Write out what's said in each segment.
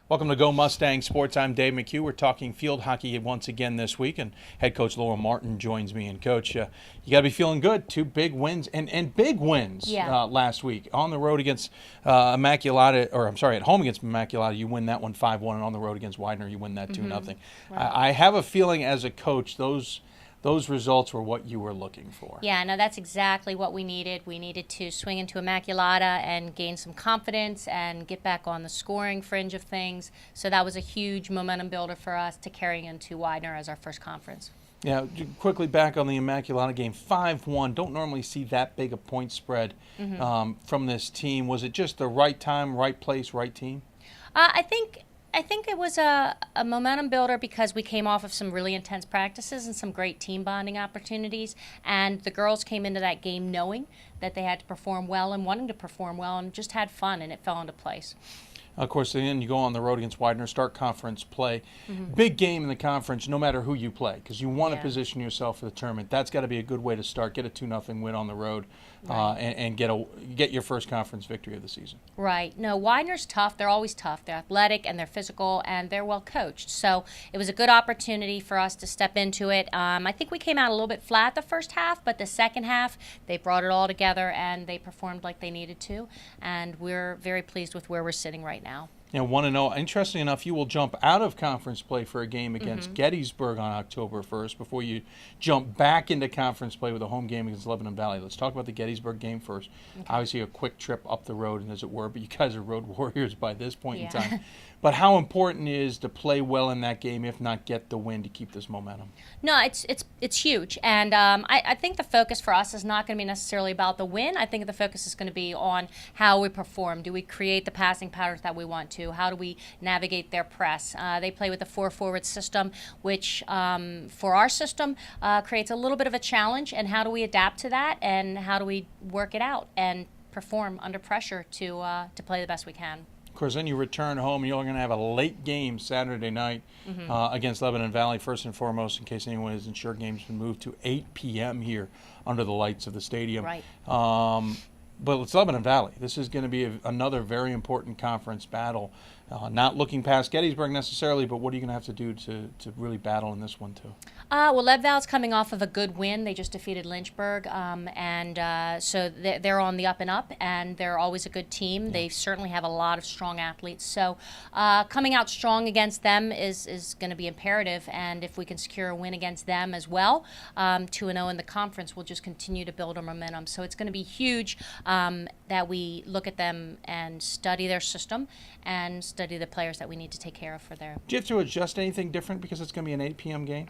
Welcome to Go Mustang Sports. I'm Dave McHugh. We're talking field hockey once again this week, and head coach Laurel Martin joins me. And coach, you got to be feeling good. Two big wins and big wins last week on the road against Immaculata, or I'm sorry, at home against Immaculata. You win that one 5-1, and on the road against Widener, you win that 2-0. Right. I have a feeling as a coach, those results were what you were looking for. Yeah, no, that's exactly what we needed. We needed to swing into Immaculata and gain some confidence and get back on the scoring fringe of things. So that was a huge momentum builder for us to carry into Widener as our first conference. Yeah, quickly back on the Immaculata game, 5-1. Don't normally see that big a point spread from this team. Was it just the right time, right place, right team? I think it was a momentum builder because we came off of some really intense practices and some great team bonding opportunities. And the girls came into that game knowing that they had to perform well and wanting to perform well and just had fun, and it fell into place. Of course, then you go on the road against Widener, start conference play. Big game in the conference, no matter who you play, because you want to position yourself for the tournament. That's got to be a good way to start. Get a 2-0 win on the road, and get your first conference victory of the season. Right. No, Widener's tough. They're always tough. They're athletic and they're physical and they're well coached. So it was a good opportunity for us to step into it. I think we came out a little bit flat the first half, but the second half they brought it all together and they performed like they needed to. And we're very pleased with where we're sitting right now. Yeah, 1-0. Interestingly enough, you will jump out of conference play for a game against Gettysburg on October 1st before you jump back into conference play with a home game against Lehigh Valley. Let's talk about the Gettysburg game first. Okay. Obviously a quick trip up the road, and as it were, but you guys are road warriors by this point in time. But how important is to play well in that game, if not get the win, to keep this momentum? No, it's huge. And I think the focus for us is not going to be necessarily about the win. I think the focus is going to be on how we perform. Do we create the passing patterns that we want to? How do we navigate their press? They play with a 4-forward system, which for our system creates a little bit of a challenge. And how do we adapt to that? And how do we work it out and perform under pressure to play the best we can? Of course, then you return home, and you're going to have a late game Saturday night against Lehigh Valley, first and foremost, in case anyone isn't sure. Game's been moved to 8 p.m. here under the lights of the stadium. Right. But it's Lehigh Valley. This is going to be another very important conference battle. Not looking past Gettysburg necessarily, but what are you going to have to do to really battle in this one too? Well, Lehigh Valley's coming off of a good win. They just defeated Lynchburg, so they're on the up and up, and they're always a good team. They certainly have a lot of strong athletes. So coming out strong against them is going to be imperative, and if we can secure a win against them as well, 2-0 in the conference, we'll just continue to build our momentum. So it's going to be huge that we look at them and study their system and study the players that we need to take care of for their. Do you have to adjust anything different because it's going to be an 8 p.m. game?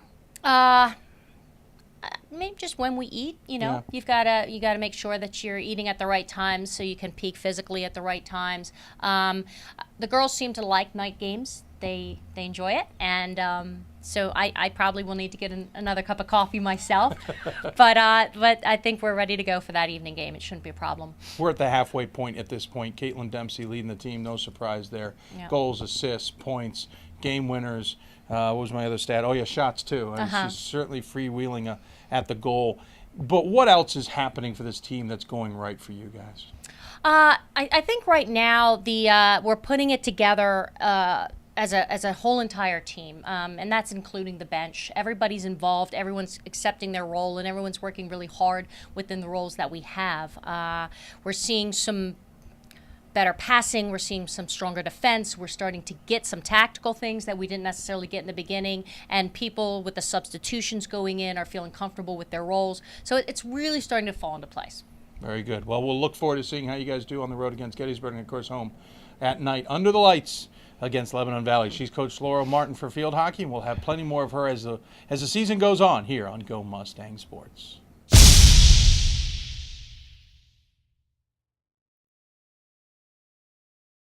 Maybe just when we eat, you know, you got to make sure that you're eating at the right times so you can peak physically at the right times. The girls seem to like night games. They enjoy it, and so I probably will need to get another cup of coffee myself. but I think we're ready to go for that evening game. It shouldn't be a problem. We're at the halfway point at this point. Caitlin Dempsey leading the team, no surprise there. Yep. Goals, assists, points, game winners. What was my other stat? Oh, yeah, shots too. And she's certainly freewheeling at the goal. But what else is happening for this team that's going right for you guys? I think right now we're putting it together as a whole entire team, and that's including the bench. Everybody's involved, everyone's accepting their role, and everyone's working really hard within the roles that we have. We're seeing some better passing, we're seeing some stronger defense, we're starting to get some tactical things that we didn't necessarily get in the beginning, and people with the substitutions going in are feeling comfortable with their roles. So it's really starting to fall into place. Very good. Well, we'll look forward to seeing how you guys do on the road against Gettysburg and, of course, home at night under the lights against Lehigh Valley. She's Coach Laurel Martin for field hockey, and we'll have plenty more of her as the season goes on here on Go Mustang Sports.